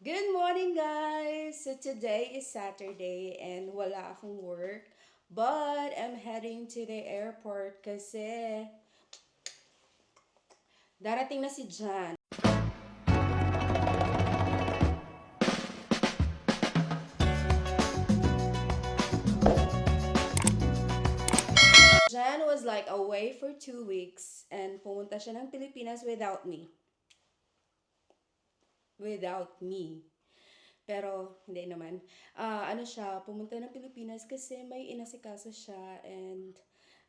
Good morning, guys! So today is Saturday and wala akong work. But I'm heading to the airport kasi darating na si Jan. Jan was like away for 2 weeks and pumunta siya ng Pilipinas without me. Without me. Pero, hindi naman. Ano siya, pumunta ng Pilipinas kasi may inasikaso siya and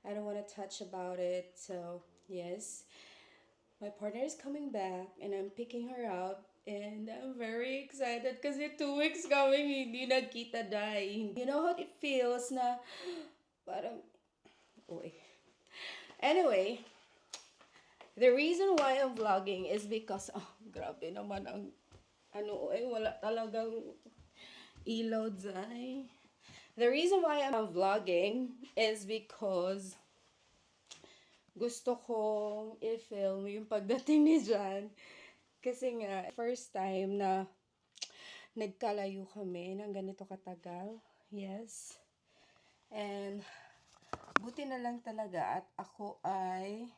I don't wanna touch about it. So, yes. My partner is coming back and I'm picking her up and I'm very excited kasi 2 weeks kami hindi nagkita, dai. You know how it feels na parang, uy. Anyway, the reason why I'm vlogging is because, grabe naman ang, wala talagang ilaw, dai. The reason why I'm vlogging is because gusto kong i-film yung pagdating ni Jan. Kasi nga, first time na nagkalayo kami ng ganito katagal. Yes. And, buti na lang talaga at ako ay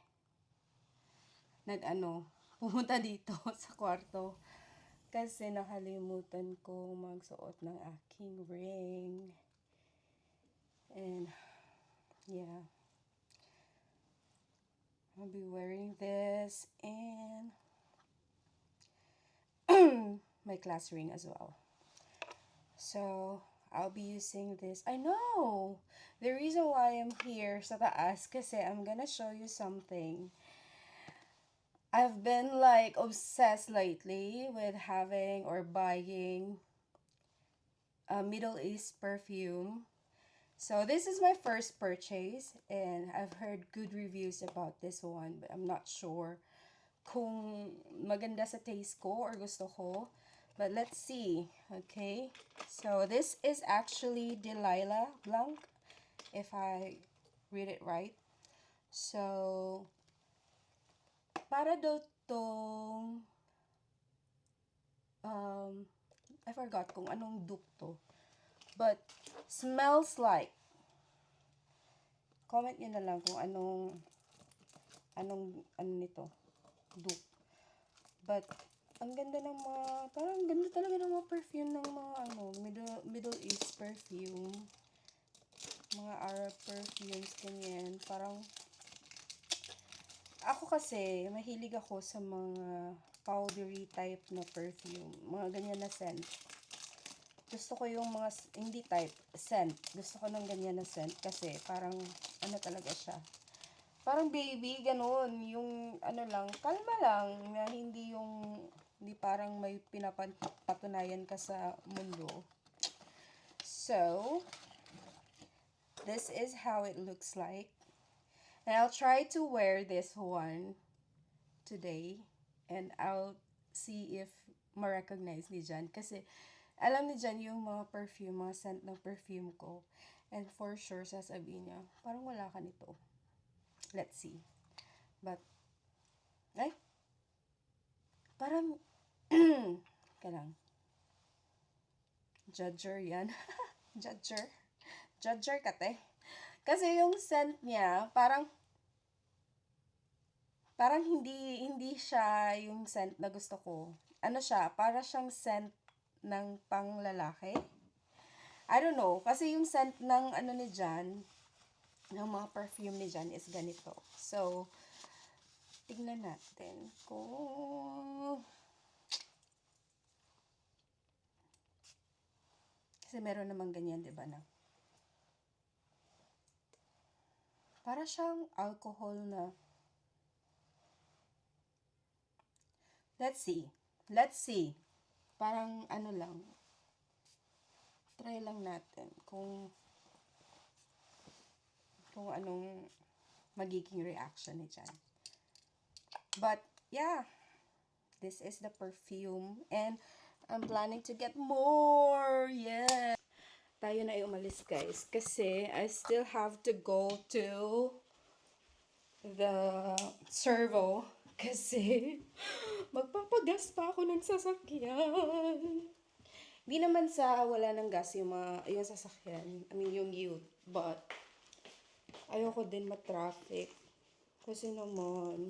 pumunta dito sa kwarto. Kasi nakalimutan ko magsuot ng aking ring. And, yeah. I'll be wearing this and my class ring as well. So, I'll be using this. I know! The reason why I'm here sa taas kasi I'm gonna show you something. I've been like obsessed lately with having or buying a Middle East perfume. So, this is my first purchase and I've heard good reviews about this one, but I'm not sure kung maganda sa taste ko or gusto ko. But let's see, okay? So, this is actually Delilah Blanc, if I read it right. So, para daw tong, I forgot kung anong dupe to. But, smells like. Comment nyo na lang kung ano nito, dupe. But, ang ganda ng mga, parang ganda talaga ng mga perfume ng mga Middle East perfume. Mga Arab perfumes, ganyan. Parang, ako kasi, mahilig ako sa mga powdery type na perfume. Mga ganyan na scent. Gusto ko yung mga, hindi type, scent. Gusto ko ng ganyan na scent kasi parang, talaga siya. Parang baby, ganun. Yung, lang, kalma lang, na hindi parang may pinapatunayan ka sa mundo. So, this is how it looks like. And I'll try to wear this one today. And I'll see if ma-recognize ni Jan. Kasi, alam ni Jan yung mga perfume, mga scent ng perfume ko. And for sure, sasabihin niya, parang wala ka nito. Let's see. But, parang, kanang, judger yan. Judger kate. Kasi yung scent niya, parang hindi siya yung scent na gusto ko. Ano siya, para siyang scent ng panglalaki. I don't know, kasi yung scent ng ni Jan, ng mga perfume ni Jan is ganito. So, tignan natin kung kasi meron namang ganyan, diba na? Para siyang alcohol na. Let's see. Parang lang. Try lang natin kung anong magiging reaction ni Jan. But, yeah. This is the perfume. And, I'm planning to get more. Yeah. Tayo na ay umalis, guys. Kasi, I still have to go to the servo. Kasi, magpapagas pa ako ng sasakyan. Di naman sa wala ng gas yung sasakyan. I mean, yung youth. But, ayoko din ma-traffic. Kasi naman,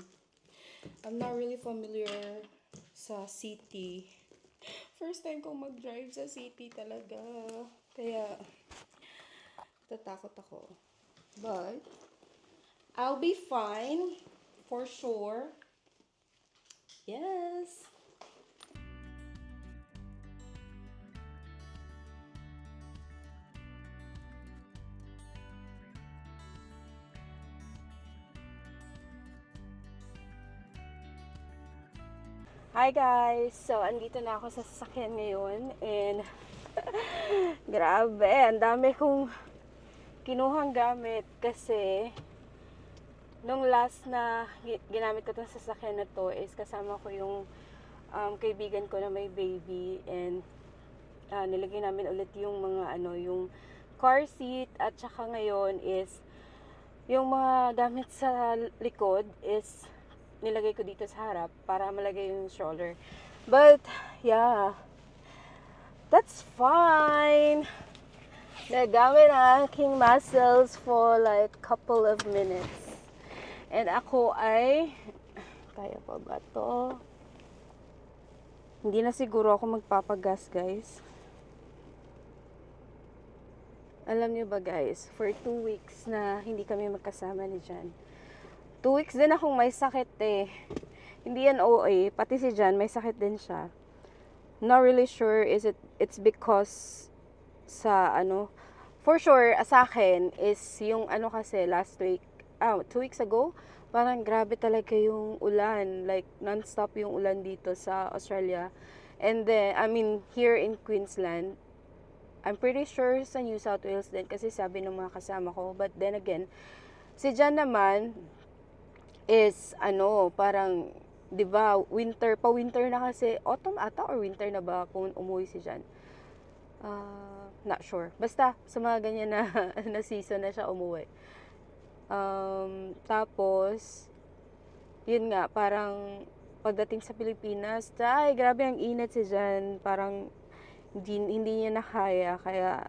I'm not really familiar sa city. First time kong mag-drive sa city talaga. Kaya, tatakot ako. But, I'll be fine. For sure. Yes. Hi guys! So, andito na ako sa sasakyan ngayon and grabe, ang dami kong kinuhang gamit kasi nung last na ginamit ko itong sasakyan na to is kasama ko yung kaibigan ko na may baby and nilagay namin ulit yung mga yung car seat at saka ngayon is yung mga gamit sa likod is nilagay ko dito sa harap para malagay yung stroller. But, yeah. That's fine. Nagamit ang aking muscles for like couple of minutes. And ako ay, kaya pa ba to? Hindi na siguro ako magpapagas, guys. Alam niyo ba, guys, for 2 weeks na hindi kami magkasama ni Jan. 2 weeks din akong may sakit eh. Hindi yan OA, pati si Jan may sakit din siya. Not really sure it's because sa for sure sa akin is yung kasi last week 2 weeks ago, parang grabe talaga yung ulan, like non-stop yung ulan dito sa Australia. And then I mean here in Queensland, I'm pretty sure sa New South Wales din kasi sabi ng mga kasama ko. But then again, si Jan naman is parang 'di ba, winter na kasi, autumn ata or winter na ba kung umuwi si Jan. Not sure. Basta sa mga ganyan na na season na siya umuwi. Tapos yun nga, parang pagdating sa Pilipinas, ay grabe ang init si Jan, parang hindi niya nakaya kaya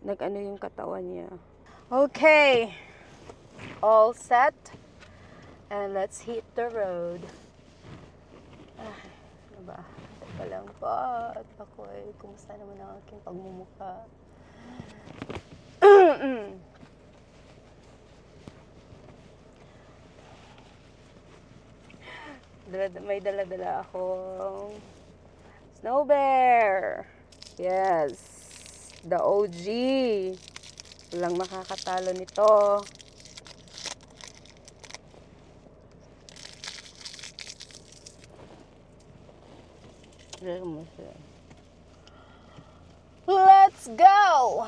yung katawan niya. Okay. All set. And let's hit the road. Ano ba? Teka lang po. At ako kumusta naman ang aking pagmumukha? May dala-dala akong Snow Bear. Yes. The OG. Walang makakatalo nito. Let's go!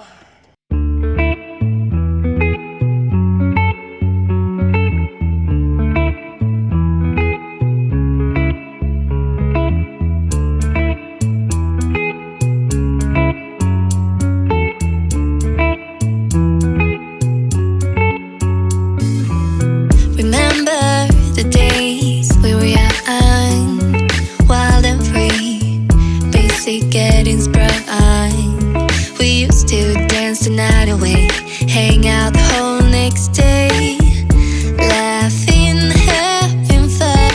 Remember the days we were young, wild and free, basic getting sprung. We used to dance the night away, hang out the whole next day, laughing, having fun.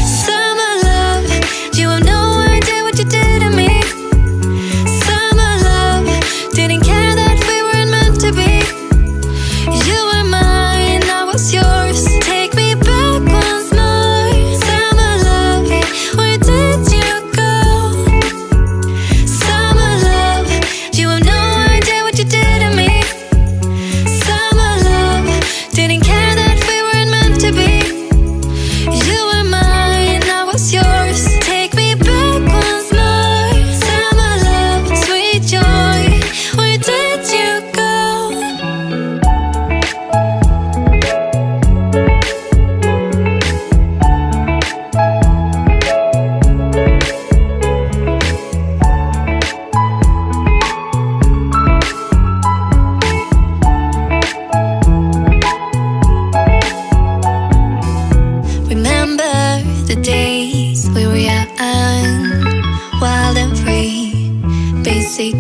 Summer love, you have no idea what you did to me. Summer love,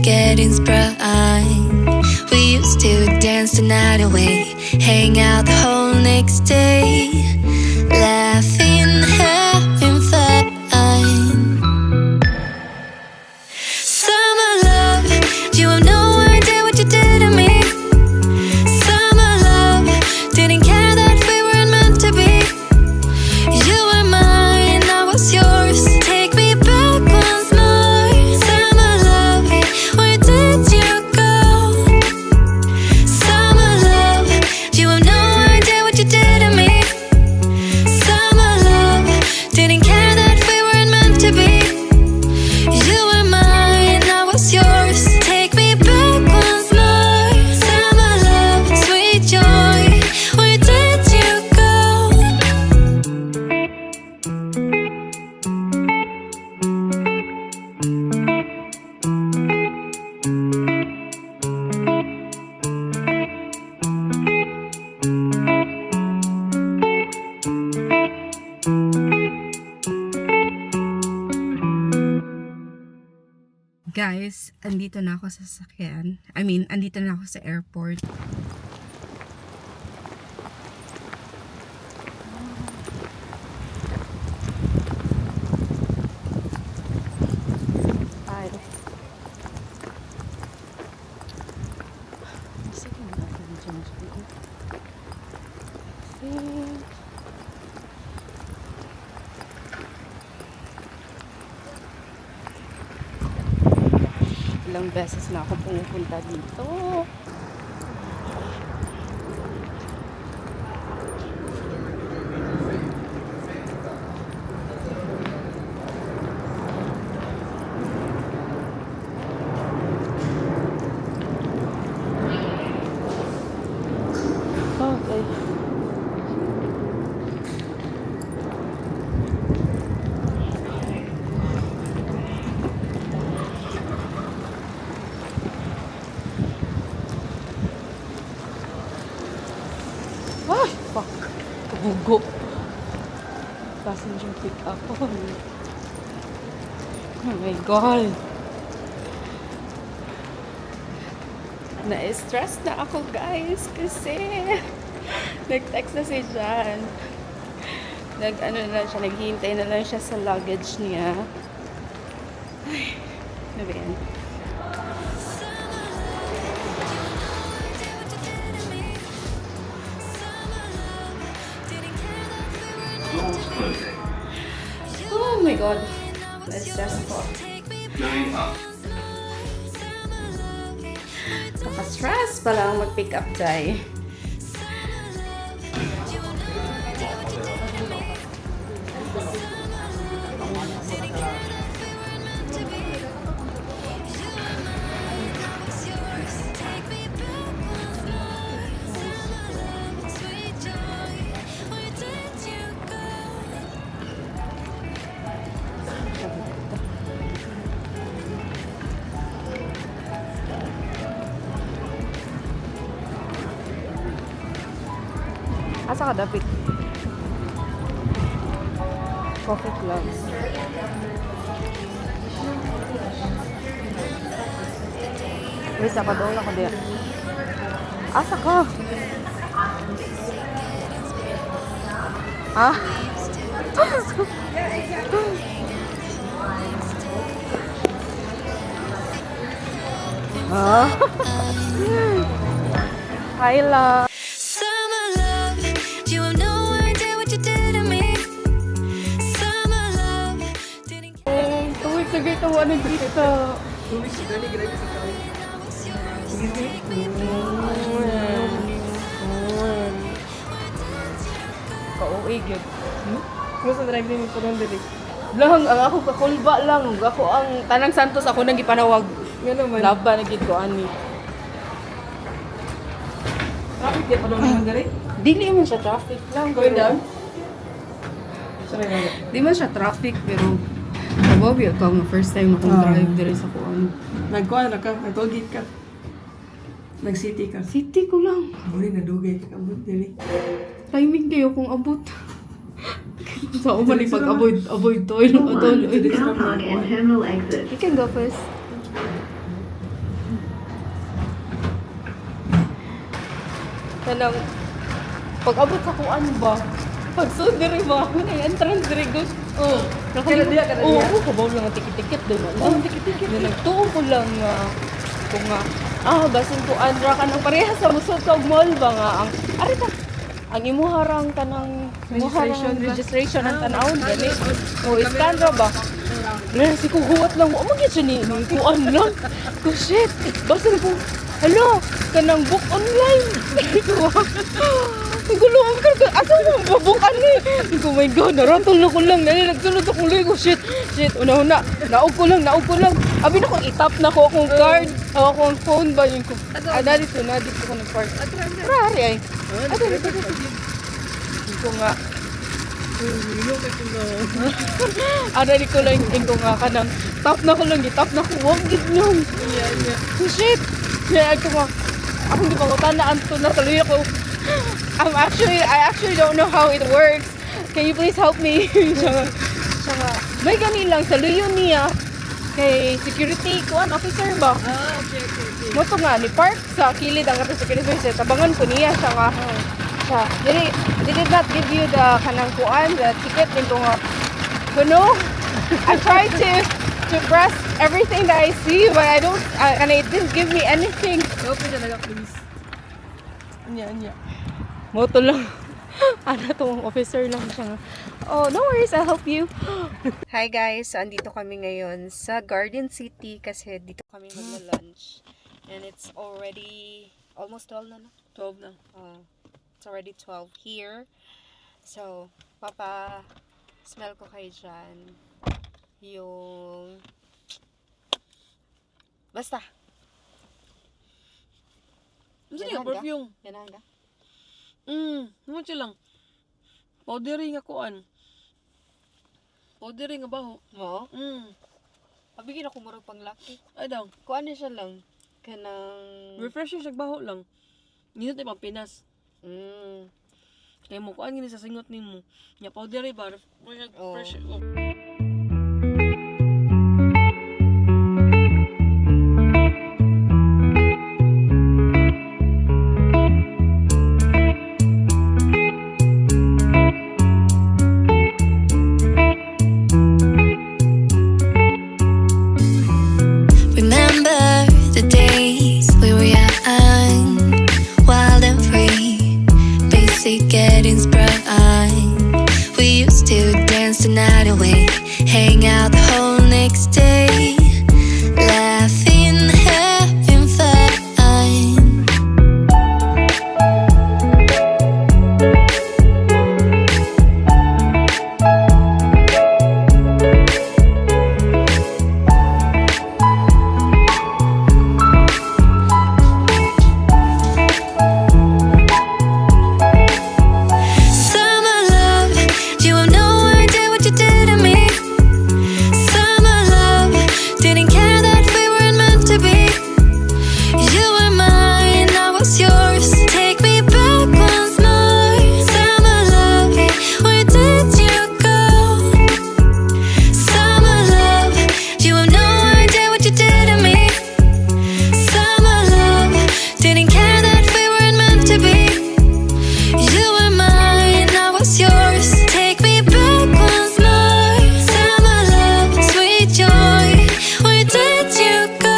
getting sprung. We used to dance the night away, hang out the whole next day, laughing, having fun. Summer love, you have no idea what you did to me. Summer love, didn't care that we weren't meant to be. You were mine, I was yours. Take me back once more. Summer love, where did you go? Summer love, you have no idea what you did to me. Summer love, didn't care that we weren't meant to be. You were mine, I was yours. Take me back once more. Summer love, sweet joy, where did you go? Guys, andito na ako sa sasakyan. Andito na ako sa airport. Ay. Sige na natin dyan. Ilang beses na ako pumupunta dito. Okay. Ay, fuck. Kabugo. Passenger pick up. Oh my God. Na-stress na ako, guys, kasi nag-text na si Jan. Naghihintay na lang siya sa luggage niya. Ay, ano ba yan? Oh my God. Na-stress ako. Naka-stress pala ang mag-pick up tayo. Asa ka dapit? Coffee clubs. Wait, ako doon ako diyan. Asa ka? Ah? Ah? Hi, love. Summer love, you have no idea what you did to me. Summer love, didn't care. Tuwig sa gate ako ano dito. Kauig yun. Gusto drive din ko ron dili. Lang, ang ako kakulba lang. Ako ang Tanang Santos ako nang gipanawag. Nga naman. Laba na gid ko ani. Traffic di pa doon naman dali. Dili man siya traffic lang. Going down? pero- Sorry nga. Di man siya traffic pero nabawi ako nga first time na kong drive dire sa kuan. Nagkuha na ka, nag-tollgate ka. Nag-city ka. City ko lang. Uli, nadugay ka kabut dili. Timing kayo kung abot. Sa uman ni pag-avoid toilet. Dili sa mga and terminal exit. You can go first. kanang pag-abot sa kuan ba? Pag sud diri ba? May entrance diri gud. Oh, Kada diya, kada diya. Oo, kabaw lang ang tikit-tikit doon. Oh, tikit-tikit. Nagtuo ko lang nga kung nga basin ko andra ka ng pareha sa musod sa mall ba nga ang arita ang imuharang kanang registration ang tanawon gani. O scan ra ba? Wala si kuhuwat lang. O magyan siya ni kuan lang. Ko shit. Basin ko. Hello, kanang book online. Nagulungan ka. Asa mo babukan ni? Ko my god, naratol na ko lang. Nagsulod ako lang ko. Shit. Una-una. Naog ko lang. Abi na kung itap na ko akong card. O akong phone ba yun ko. Dito ko nag-park. Rari ay. Dito. Ko nga. Di ko lang ko nga kanang tap na ko lang. Gitap na ko. Huwag gid nun. Shit. Kaya ako nga. Akong di pa ko tanaan to. Natuloy ako. I actually don't know how it works. Can you please help me? Tsaka, may ganin lang sa luyo niya. Kay security kuan officer ba? Okay. Moto nga ni park sa kilid ang ato security officer. Tabangan ko niya siya nga. They did not give you the kanang kuan, the ticket nito nga. But no, I tried to press everything that I see, but I don't, and it didn't give me anything. Open na naga, please. Anya. Moto lang. Tong officer lang siya. Oh, no worries, I'll help you. Hi guys, andito kami ngayon sa Garden City kasi dito kami magla-lunch. And it's already almost 12 na. 12 na. It's already 12 here. So, smell ko kayo dyan. Yung... Basta. Ano yung perfume? Yan hangga. Ano siya lang? Powdery nga kuan. Powdery nga baho. Oo? Mm. Pabigyan ako marag pang laki. Ay daw. Kuan na siya lang. Kanang... Refresher siya baho lang. Nginit ay Pinas. Mm. Kaya mo kuan gini sa singot nimo. Nya powdery ba? Oh. Fresh. Remember the days we were young, wild and free, basic getting sprung. We used to dance the night away, hang out the whole next day, laughing, having fun. Summer love, you have no idea what you did to me. Summer love, didn't care that we weren't meant to be. You were mine, I was yours. Take me back once more. Summer love, where did you go? Summer love, you have no idea what you did to me. Summer love, didn't care that we weren't meant to be. You were mine, I was yours. Take me back once more. Summer love, sweet joy, where did you go?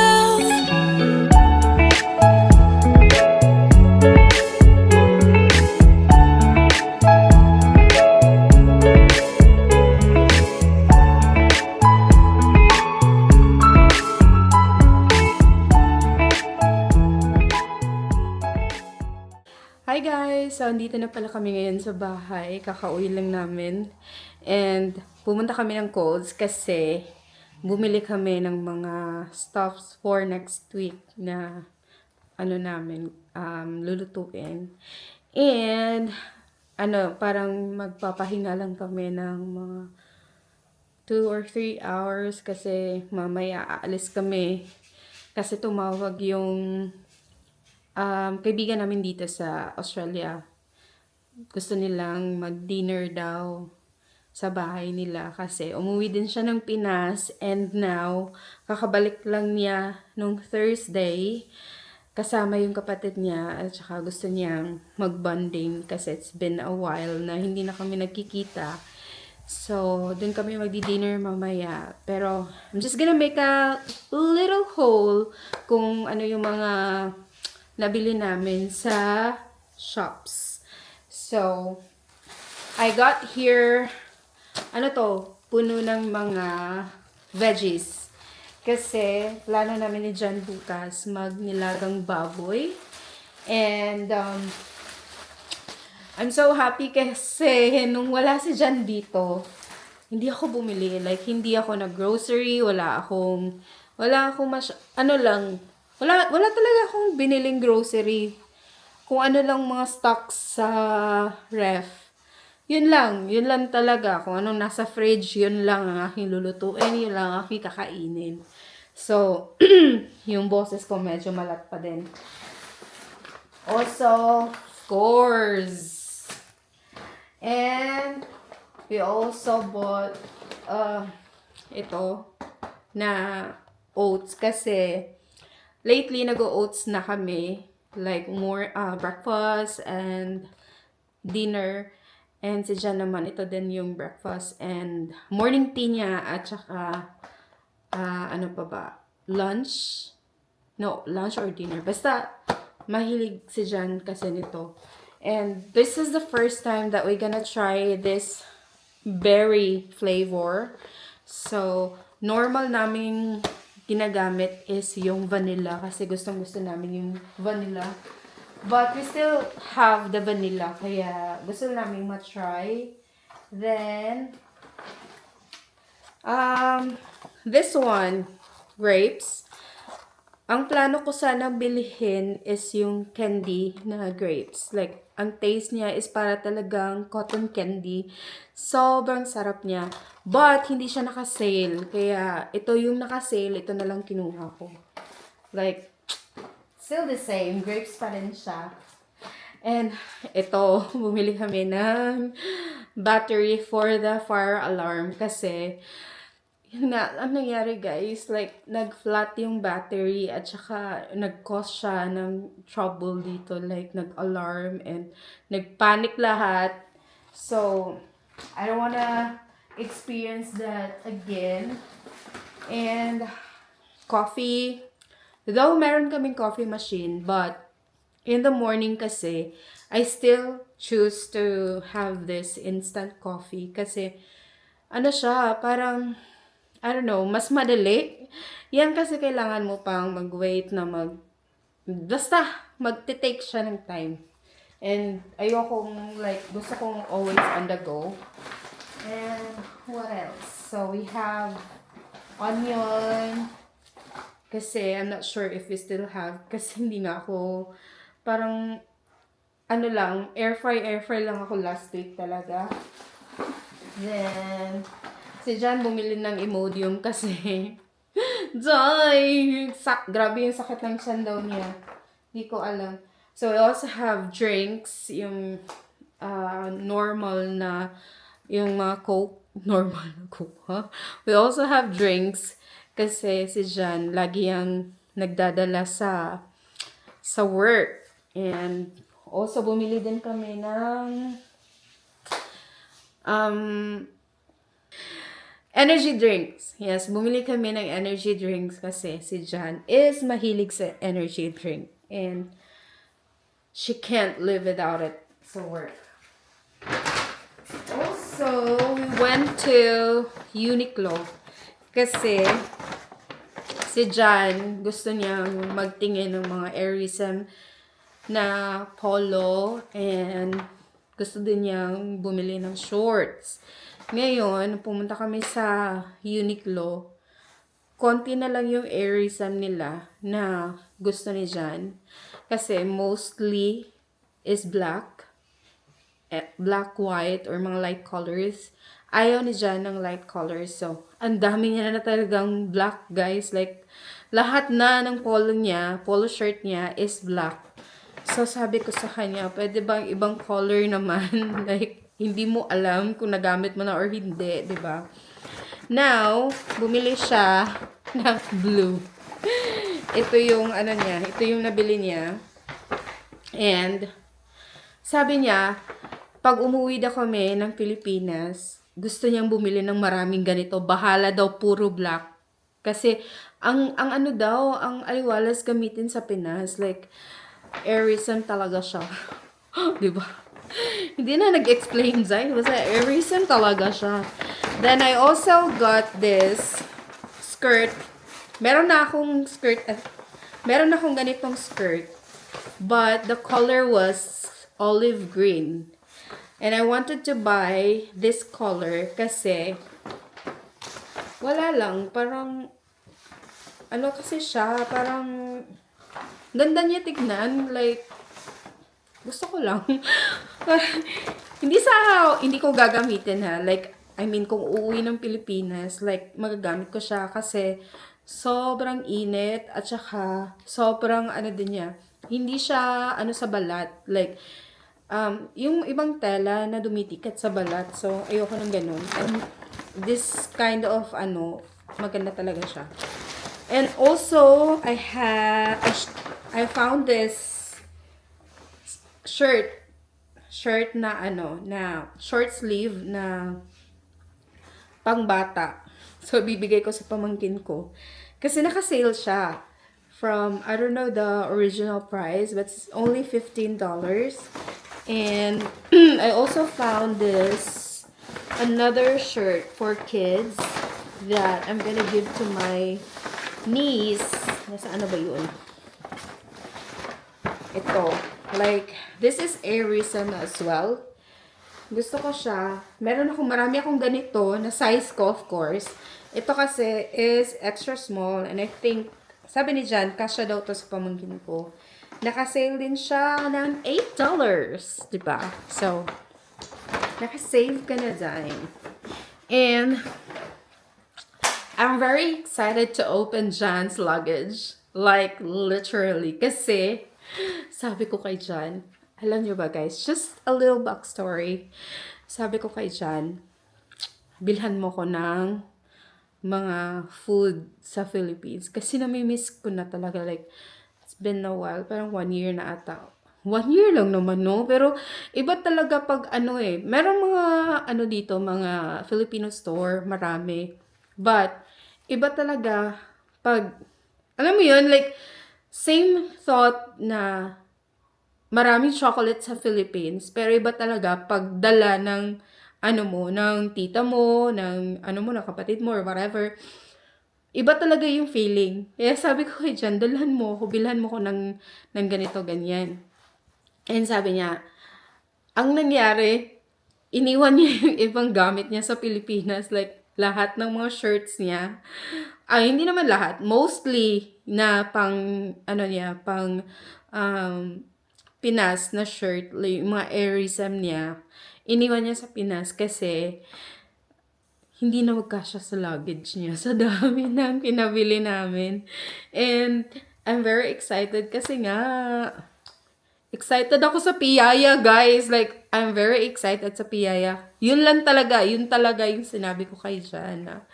Hi guys! So, andito na pala kami ngayon sa bahay. Kakauwi lang namin. And, pumunta kami ng Coles kasi bumili kami ng mga stuffs for next week na lulutuin. And, parang magpapahinga lang kami ng mga 2 or 3 hours kasi mamaya aalis kami. Kasi tumawag yung kaibigan namin dito sa Australia. Gusto nilang mag-dinner daw sa bahay nila kasi umuwi din siya ng Pinas and now kakabalik lang niya nung Thursday kasama yung kapatid niya at saka gusto niyang mag-bonding kasi it's been a while na hindi na kami nagkikita. So, dun kami magdi-dinner mamaya. Pero, I'm just gonna make a little haul kung ano yung mga nabili namin sa shops. So, I got here, ano to, puno ng mga veggies. Kasi, plano namin ni John bukas magnilagang baboy. And, I'm so happy kasi nung wala si John dito, hindi ako bumili. Like, hindi ako nag-grocery, wala akong wala talaga akong biniling grocery. Kung ano lang mga stocks sa ref. Yun lang talaga. Kung anong nasa fridge, yun lang ang aking lulutuin, yun lang ang aking kakainin. So, yung boses ko medyo malat pa din. Also, scores. And we also bought ito na oats kasi lately nag-oats na kami, like more breakfast and dinner. And si Jan naman, ito din yung breakfast and morning tea niya at saka ano pa ba? Lunch? No, lunch or dinner. Basta mahilig si Jan kasi nito. And this is the first time that we're gonna try this berry flavor. So, normal namin ginagamit is yung vanilla kasi gustong-gusto namin yung vanilla. But we still have the vanilla kaya gusto namin ma-try. Then, this one, grapes. Ang plano ko sana bilhin is yung candy na grapes. Like, ang taste niya is para talagang cotton candy. Sobrang sarap niya. But, hindi siya naka-sale. Kaya, ito yung naka-sale. Ito na lang kinuha ko. Like, still the same. Grapes pa rin siya. And, ito, bumili kami ng battery for the fire alarm. Kasi, yun nga, ang nangyari guys, like, nag-flat yung battery at saka nag-cause siya ng trouble dito, like, nag-alarm and nag-panic lahat. So, I don't wanna experience that again. And, coffee. Though meron kaming coffee machine, but in the morning kasi, I still choose to have this instant coffee kasi, ano siya, parang, I don't know, mas madali. Yan kasi kailangan mo pang mag-wait na basta, magte-take siya ng time. And, ayokong, like, gusto kong always on the go. And, what else? So, we have onion. Kasi, I'm not sure if we still have. Kasi, hindi na ako, parang, ano lang, air fry lang ako last week talaga. Then, si Jan bumili ng Imodium kasi grabe yung sakit ng tiyan daw niya. Hindi ko alam. So, we also have drinks, yung normal na, yung mga Coke, normal na Coke, ha? We also have drinks kasi si Jan lagi yung nagdadala sa work. And also, bumili din kami ng energy drinks. Yes, bumili kami ng energy drinks kasi si Jan is mahilig sa energy drink. And she can't live without it sa work. Also, we went to Uniqlo kasi si Jan gusto niyang magtingin ng mga Airism na polo and gusto din niyang bumili ng shorts. Ngayon, pumunta kami sa Uniqlo. Konti na lang yung Airism nila na gusto ni Jan. Kasi mostly is black. Black, white, or mga light colors. Ayaw ni Jan ng light colors. So, ang dami niya na talagang black, guys. Like, lahat na ng polo shirt niya is black. So, sabi ko sa kanya, pwede bang ibang color naman? Like, hindi mo alam kung nagamit mo na or hindi, di ba? Now, bumili siya ng blue. ito yung ano niya, ito yung nabili niya. And sabi niya, pag umuwi daw kami ng Pilipinas, gusto niyang bumili ng maraming ganito. Bahala daw puro black. Kasi ang ano daw, ang aliwalas gamitin sa Pinas, like airism talaga siya. 'Di ba? Hindi na nag-explain Zay. Basta airism talaga siya. Then I also got this skirt. Meron na akong skirt. Meron na akong ganitong skirt. But the color was olive green. And I wanted to buy this color kasi wala lang, parang ano kasi siya, parang ganda niya tignan, like gusto ko lang. Hindi ko gagamitin ha. Like, I mean, kung uuwi ng Pilipinas, like, magagamit ko siya kasi sobrang init at saka sobrang ano din niya. Hindi siya ano sa balat. Like, yung ibang tela na dumitikat sa balat. So, ayoko ng ganun. And this kind of ano, maganda talaga siya. And also, I found this shirt na ano, na short sleeve na pangbata. So, bibigay ko sa pamangkin ko. Kasi naka-sale siya from, I don't know the original price, but it's only $15. And I also found this, another shirt for kids that I'm gonna give to my niece. Nasaan na ba yun? Ito. Like, this is airism as well. Gusto ko siya. Marami akong ganito na size ko, of course. Ito kasi is extra small and I think, sabi ni Jan, kasya daw to sa pamangkin ko. Naka-sale din siya ng $8. Diba? So, naka-save ka na dyan. And, I'm very excited to open Jan's luggage. Like, literally. Kasi, sabi ko kay Jan, alam niyo ba guys, just a little backstory. Sabi ko kay Jan, bilhan mo ko ng mga food sa Philippines. Kasi namimiss ko na talaga, like, it's been a while, parang 1 year na ata. 1 year lang naman, no? Pero, iba talaga pag ano eh, merong mga, ano dito, mga Filipino store, marami. But, iba talaga pag, alam mo yun, like, same thought na maraming chocolate sa Philippines, pero iba talaga pag dala ng ano mo, ng tita mo, ng ano mo, ng kapatid mo, or whatever. Iba talaga yung feeling. Kaya sabi ko kay Jan, dalhan mo ko, bilhan mo ko ng ganito, ganyan. And sabi niya, ang nangyari, iniwan niya yung ibang gamit niya sa Pilipinas, like, lahat ng mga shirts niya. Hindi naman lahat. Mostly na pang, ano niya, pang Pinas na shirt, like, mga airism niya. Iniwan niya sa Pinas kasi hindi na magkasya sa luggage niya. Sa dami ng pinabili namin. And I'm very excited kasi nga, excited ako sa piyaya, guys. Like, I'm very excited sa piyaya. Yun talaga yung sinabi ko kay Jana.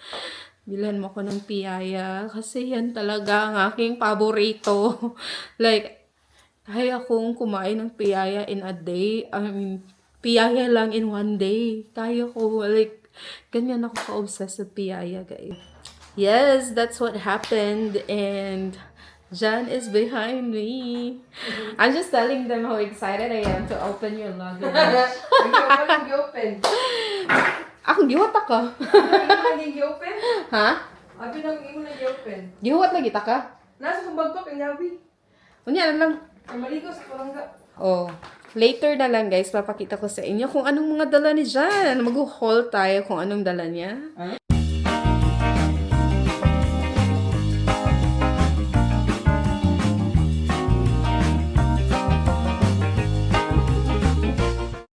Bilhan mo ko ng piyaya kasi yan talaga ang aking paborito. Like, kaya akong kumain ng piyaya in a day. I mean, piyaya lang in 1 day. Kaya ko, like, ganyan ako ka-obsessed sa piyaya, guys. Yes, that's what happened. And Jan is behind me. I'm just telling them how excited I am to open your luggage. Ang gi-open. Akong giwata ka. Ang gi-open? Ha? Abi nang imo na gi-open. Giwat lagi ta ka? Nasa kong bagpak ang yabi. Unya na lang. Ang maligo sa palangga. Oh, later na lang guys, papakita ko sa inyo kung anong mga dala ni Jan. Mag-haul tayo kung anong dala niya.